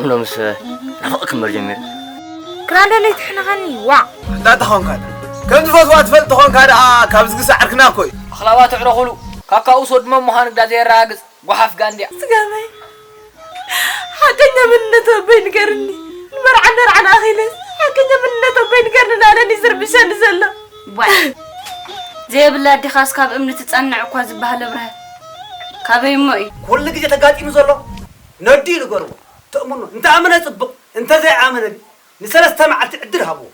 كنا مس نفقك مرجمير كراندا ليت حنا غني وا لا تخون كذا كم تفوت فلت تخون كذا كابز قص عركنا كوي أخلاوات عرخلو كاكا أوسود ما مهانك دازي راجز وحف قاندي سقامي حكينا منته بين قرني المرعى عن أخيلس حكينا منته بين قرننا أنا نسر بشان نزله واي زي بلادي خاص كاب امني تتصنع كواز بهالبره كابي موي كل جيت تقاطي مزله ندي لقرو تأمنه أنت عمنا تطبق أنت زي عمنا نسال استمع تعدلها بو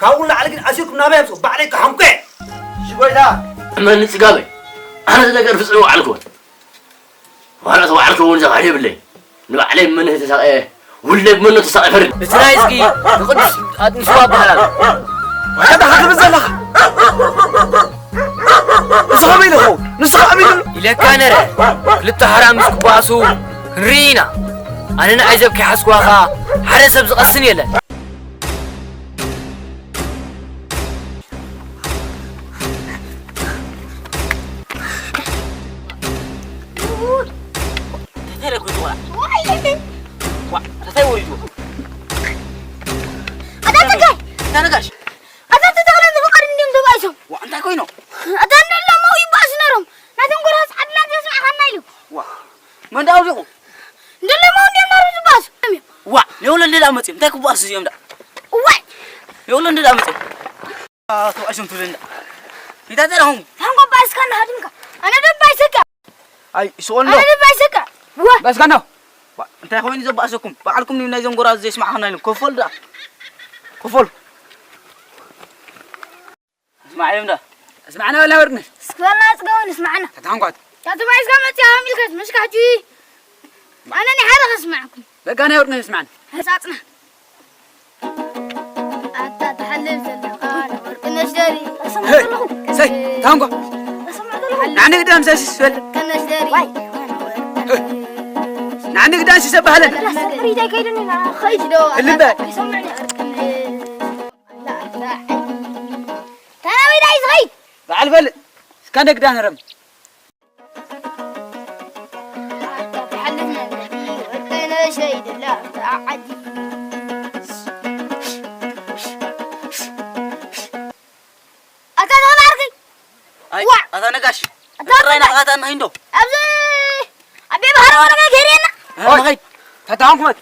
كاولا عليك أسيركم نابهم صوب بعدين كحمقة شو ده من نسقابي أنا تذكر في صعوبة عليكم وأنا سوى عليكم ونزق عليه بالله نبع عليه منه تساق إيه ولا منه تساق فرد بترايزكي نقدس نسوا بهذا وهذا هذا بزلها نسخة له نسخة له إلا كان رأي لبت حرام سكباسو رينا أنا نعجب كحسواها حرس أبزق السنة له انت كباس اليوم ده واي يقولون ده امتى تو عشان تولين ده انت تراهم هانغو باس كان هادمك انا دم بايسكا اي سؤال انا دم بايسكا وا بس كانوا انت يا اخواني زباسكم بعلكم من نايزن غراز زي اسمعنا لهم كفل ده كفل اسمع اليوم ده اسمعنا ولا ورنا سكرنا تقون اسمعنا تتعنقوا يا تبايس قامت يا عامل مش كحجي انا حدا اسمعكم بقى انا ورنا اسمعنا هساتنا أنت تحلل سلقان ورقنشدري سي تانقو نعني قدام ساس كنشدري نعني قدام ساس بهلا ريدا كيدني خيج دو اللي بقى يسمعني لا تاوي دايز غيب بعل بل كان قدام رم تحللنا ورقنشيد لا عادي هذا نقاش راينا هذا نهيندو أبي بحر ولا كيرينا ما هي تتعنقوا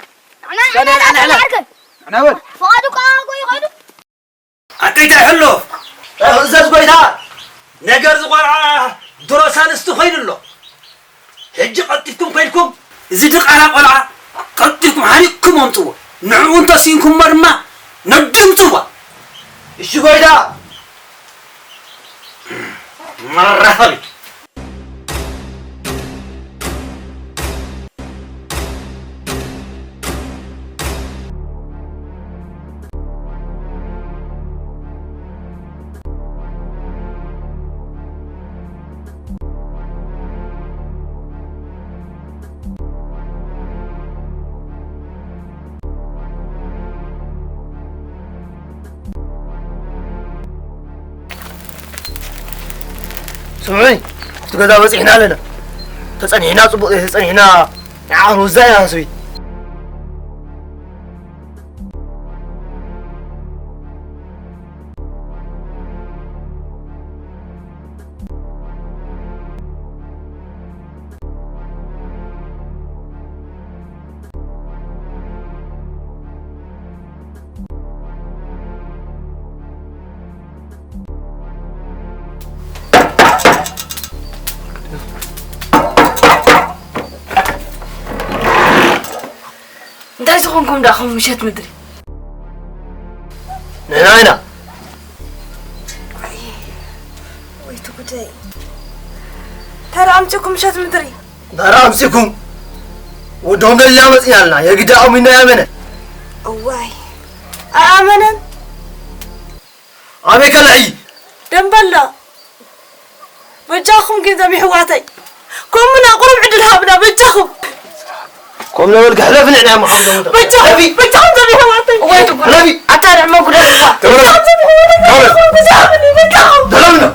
أنا أول فادو كاغوي غيدو أنت حلو أزاز قويدا نجار زقارة دراسان استخيل له هجى قتلكم كيلكم زدق على قلعة قتلكم حريقكم أنتوا نعون تسينكم مرمى ندمتوا إيش قويدا مرة فلي سمعي تقدر وزعنا لنا تصنعنا صبوط تصنعنا عارو زي هاسوي دايس خونكم داخل مشيت مدري نانا ويتو كداي ترى أمسكم مشيت مدري دارا أمسكم ودهم اللي مزيالنا يقدعوا منا يا منن واي آمنا أبيك العي دنبلا بجاكم كذا بحواتي كم من أقرب عند الهابنا بجاكم قوم نقول حلف نعنى محمد بجاكم بحواتي ويتو نبي أتارع ما كنا بجاكم دلمنا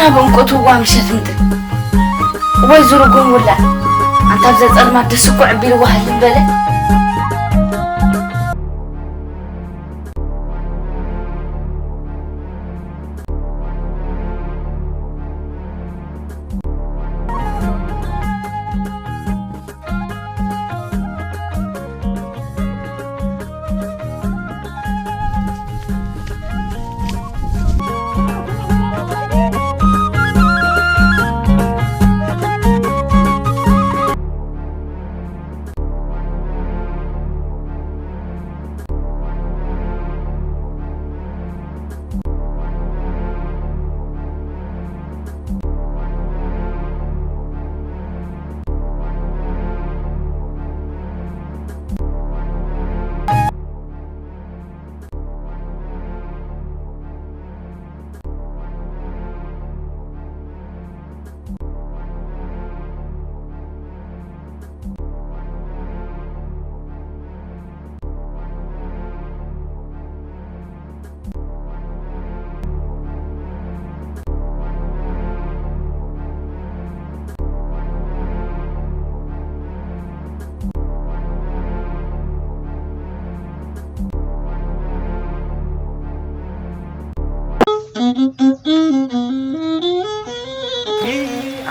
أنا بنقطه وامشت مدري ويزرقون ولا أنت بزت أنا ما تسكوا عبير واحد البلد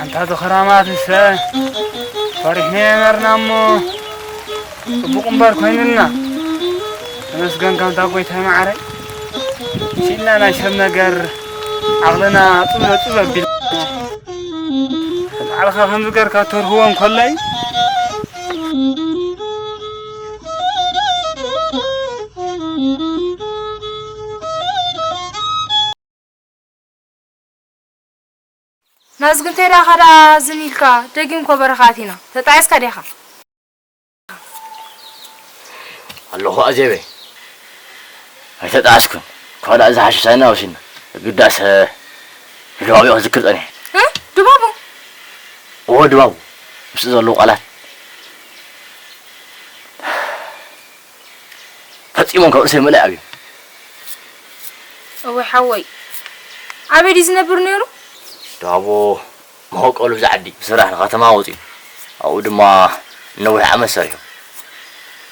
أنت هذا خرامات الساعة فرحنا نرنامو بقوم باركويننا مسكن كم تقويتها معري شيلنا نشرب نجار عقلنا طول بيل على خم ذكر كاتور هو مخلي ناس قلت لها خلا زميلك تجيم كبرخاتنا تتعس كريخة الله أزيبه هيك تتعسكن كذا إذا حش سنة وشين قداس دبابي أذكر أنا ها دبابو هو دبابو بس إذا لو قالت فتيمون كورسي ملاعب هو حوي عبيد يزنبر نيرو دابو ما هو قالوا زعدي بصراحة خاتم عوضي أو دما نوع عمل سريع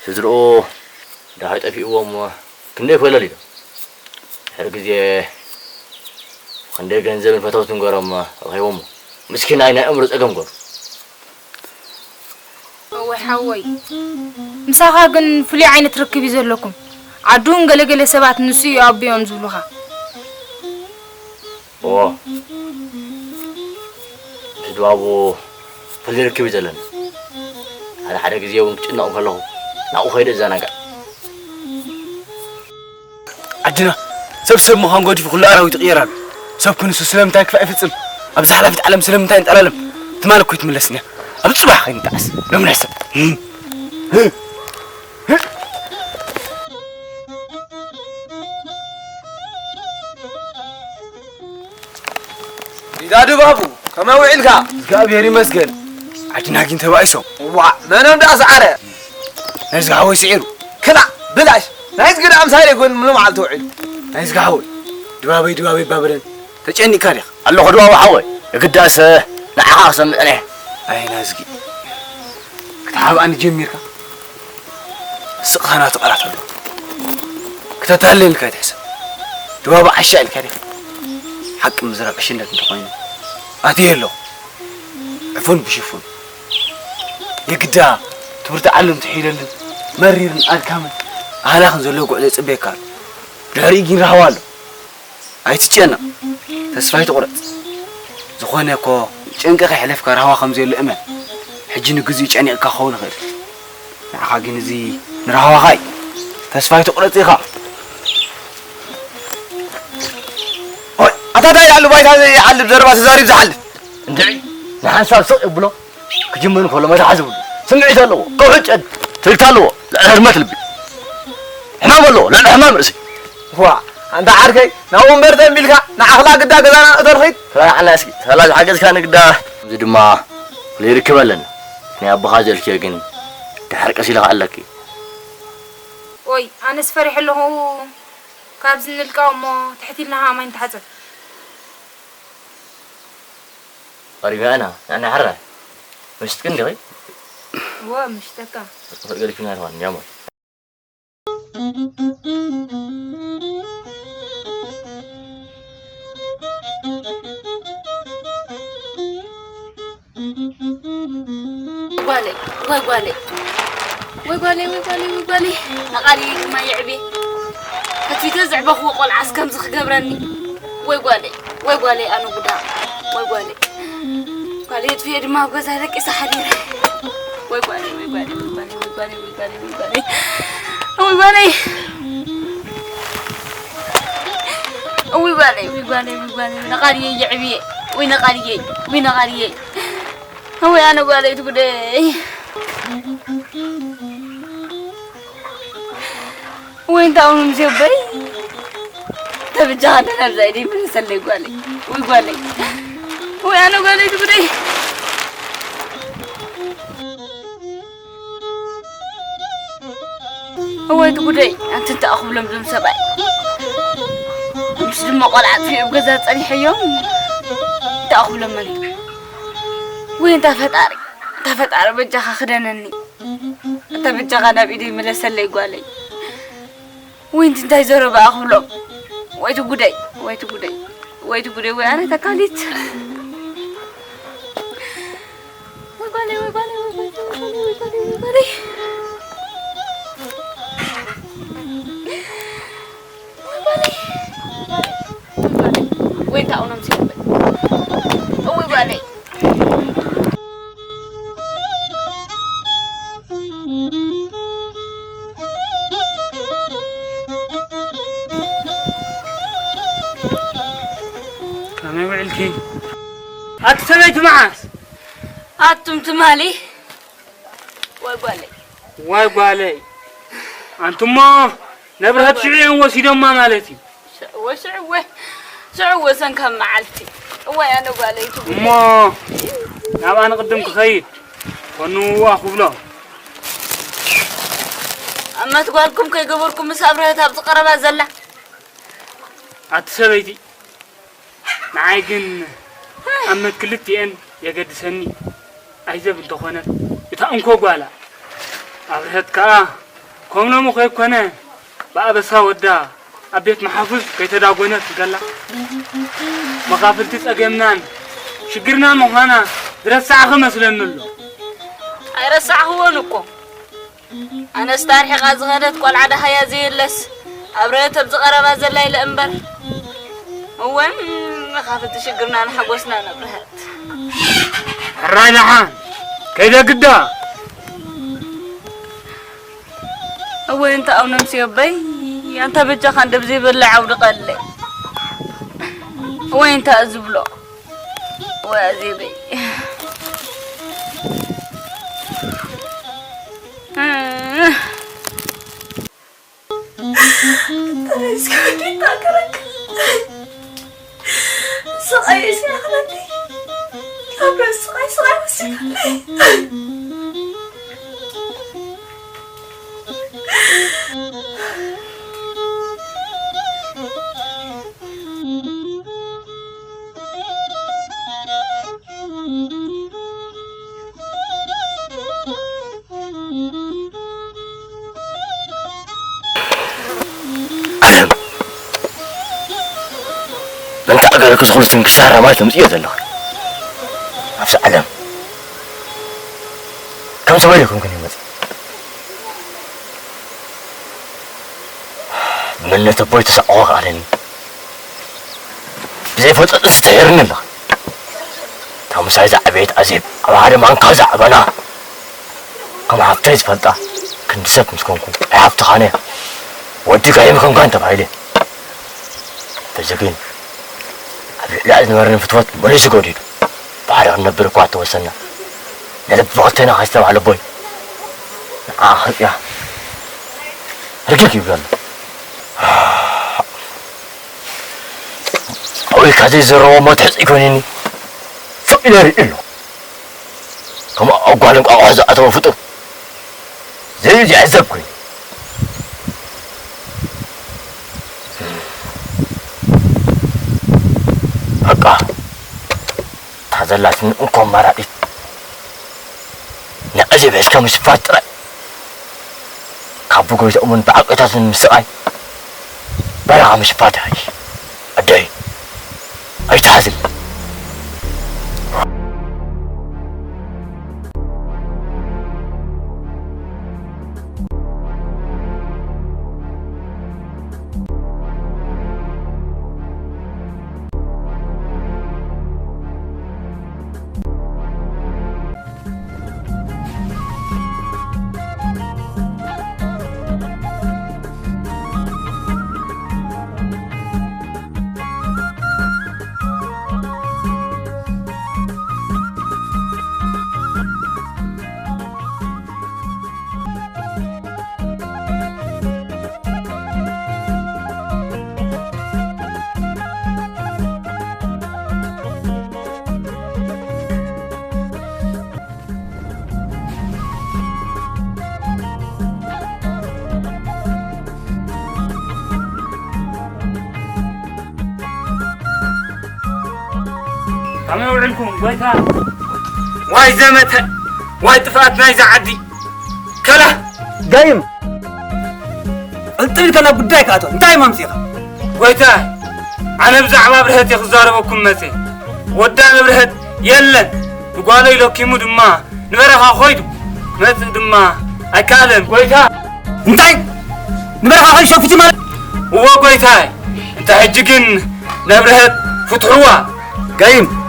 تدرو ده هاي تفي أوام كنده فيلا ليدا هركزي كنده كان زمن فتاة تنقرم هاي أوام مسكين أين أمرز أقام قر هو حوي مساخا جن فلي عين تركب يزلكم عدون قلقل سبعة نسي أبي أنزلها أوه دابو فلي ركب يزلن هذا حدا كذي يوم كنا أقوله نأو خير زانك عدنا سب مهان قدي في كل أراوي تغييران سب كن سلام تاك في أفتم أبز حلا في تعلم سلام تاين تعلم تمالك كنت ملسني أبز صباح خين تعس لم نحسب إذا بابو كما وعلك قابيري مسجن عدنا كنت بايسو وا ما نمد أسعره ناس قهوي سعيرو كلا بلاش نايس قد أمثال يكون منو معل توعد ناس قهوي دبابي بابرن تجني كاريخ الله خدوا وحوي قداس نعاصم أنا أي ناس قي كتاب أنا جميرك سقنا تقرأت له كتتهلل كاي تحسب دبابة عشاء الكاريخ حق مزرق شنك انت أتيه له عفون بشوفون يقدا تبرت علم تحيلن مرير قال كامل أنا خنزلو قعد يصبيكال داريجين رهوالو أيتجنا تسفاي تقرأ زخونه كو ጭንቀ يحلف كرهوا خمزي الأمل حجي نجزي عني كخون غير نعاقين زي نرهوا هاي تسفاي تقرأ تيخا أتدا يعلو بايت هذا يعلب زربات زاري بزحلف ندعي نحن سال سوق بلو كجمن كله ما تحسبوا سمعت له قوج تلت له لا هرمت لبي حمام له لا حمام رسي وا أنت عاركي ناوم برتين بيلك نأخلاق قدا قدا أدرخيت فلا على اسكي فلا حاجة كان قدا زيد ما اللي يركب لنا يا أبو هذا الشيء جن تحرك أسيلها على لك وي أنا سفرح له كابزن القوم تحتي لنا ما ينتحسب قريبي أنا حرة مش تكندي غي ومش تكا قال لك فينا هون يا مول وي نقالي ما يعبي كتفي تزعب أخو قول عسكم زخ قبرني وي أنا قدا وي قالي يدفي دماغ غزالك إسا حدير وي نقالي يعبي وي نقالي هو أنا قالي تقولي وين تاون مزيبي تبجان انا زايدين من سلي قالي وانا قالي تقولي هو تقولي انت تاخذ لمزم سبعي مش لما قلعت في بغزا صريح يوم تاخذ لمني وين تفتاري بجاخ خدنني انت بجاخ انا بايدي من سلي قالي وين تنتهي زربا أخبلهم ويتو قدي وأنا تكاليت ويقالي وين تاونا مسيبي ويقالي وعلكي أتسميت معاس أتم تمالي واي أنتم ما نبرهت شعيهم وسيدهم ما مالتي شعوة سنكم معلتي أنا قالي ما نبقى أنا قدمك خير ونو أخو له أما تقولكم كي قبركم مسافرة تقربها زلة أتسميتي معايقن أما كلتي أن يقدسني أيزا بنت خونا يتأنكو قالا أبرهت كا كومنا مخيب كنا بقى بسا ودا أبيت محافظ كي تداغونا تقالا مقافل تسأقيمنان شقرنا مخانا درسعه مثلا نلو أي رسعه هو نكو أنا استارحي غازغادت قول عدا هيا زي اللس أبرهت بزقربا زلاي لأنبر هو مخافة شقرنا نحقوسنا نبرهت الراي لحان كيدا قدا هو انت او نمسي بي انت بجا خان دبزي بلع ودقلي هو انت ازبلو وازيبي تريسكوني تاكرك سقاي سيخلني أبرز سقاي وسيخلني أنت أقدر تدخل سنك السهرة ما تمزيه ذلك نفس العلم كم سوي لكم كن يمز من تبوي تسعوق علينا زي فترة استهيرنا لك تام سايز عبيد عزيب أو هذا ما انقذ عبنا كم حفتيت فلتا كنت سب مسكونكم حفت خانة ودي قايمكم كان تبعيلي تزكين لازم نورين فتوات وليس قولي بعد أن نبرك وقت وصلنا نلب وقتنا خاصة على بوي يا رجلك يبغى أوي كذي زرو ما تحس يكونني سئلاري إلو كما أقولك أعز أتوا فتو زي عزبكني زلاتن انكم مرادي نأزي بس كم سفاترة كابو قوي تأمن بعقدات المسقاي بلا مش فاتح أدري أي تحزن كم يوعلكم ويتها واي زمتها واي طفات نايزة عدي كلا قايم قلت لك انا بدايك اتو انت ما مسيخه ويتها انا بزعما برهت يخزاربكم متي ودان برهت يلن نقالي لو كيمو دما نبرها خويدو مت دما اكالم ويتها انت نبرها خاي شوفتي مال هو ويتها انت حجكن نبرهت فتحوا قايم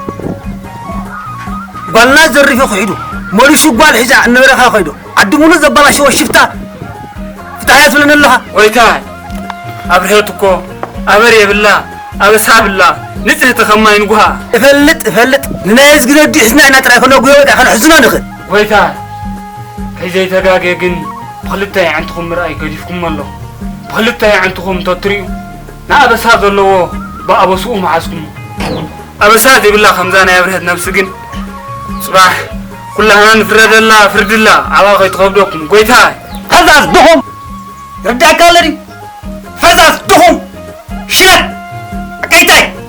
قالنا زرفي خيدو مولي شو قال حجا نبرها خيدو عدمونا زبالا شو شفتا فتحيات لنا الله ويتها أبرهتكو أبري بالله أبساب الله نتهت خماي نقوها افلت نايز قد حزنا انا ترى كنا قوي اخر حزنا نخد ويتها كيزي تداقي جن بخلتها عندكم رأي قديفكم الله بخلتها عندكم تطريو نا أبساب الله بقى بسوء معاسكم أبساب بالله خمزانا يبرهت نفس جن صباح كلها نفرد الله فرد الله على غيت غبدكم ويتها هذا أصدقهم ربدا كالري هذا أصدقهم شلت أكيتاي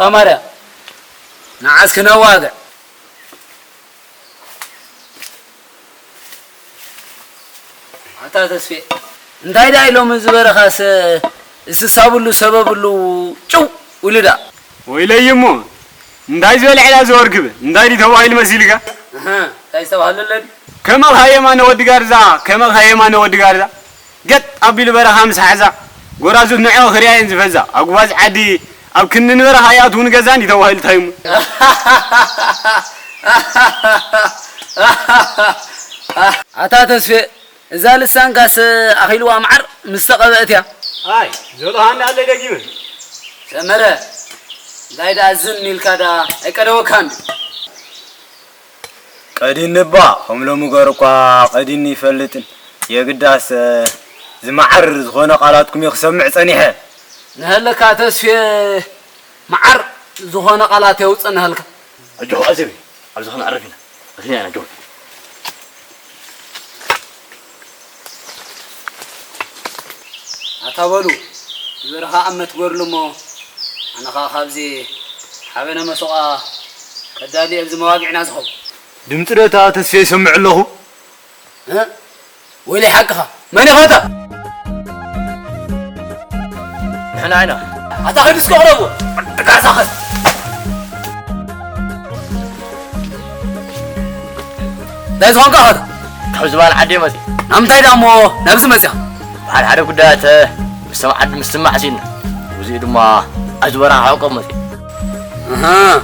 سامرة نعس كنواقع عطا تسفي انتاي داي لو من زبرة خاس استسابلو سببلو شو ولدا ويلي يمو نداي زول على زور كبه نداي دي تواهي المسيلك تاي سوال اللي كمال هاي ما نودي غارزا كمال هاي ما نودي غارزا قط أبي البرا خمس حزا غرازو نعو خريان زفزا أقواز عادي أو كن نبرا هايات هون جزاني تواهي التايم عطا تسفي إذا لسان قاس أخيلو أمعر مستقبلت يا هاي زول هان على دقيمة سمرة داي دا زني الكذا أكره كان قدين نبا هم لو مغرقا قدين يفلتن يقداس زمعر زخونه قالاتكم يخسمع صنيحه نهلك تسفي معر زخونه قالات يوصن هلك أجو أزبي أبزخنا عرفنا أخينا أنا جو أتابلو زرها أمت قرلمو أنا خابزي حبنا مسوقة كدالي أبز مواقع نازخو دمترتا تسفي سمع له ها ويلي حقها ماني غاتا نحن هنا أتاخد اسكو غربو تقاس أخذ دايز غانقا هذا كوزبال عدي متي نمتاي دامو نفس مسيح بعد حدا قدات مستمع سين وزيد ما أزورا عقب متي أها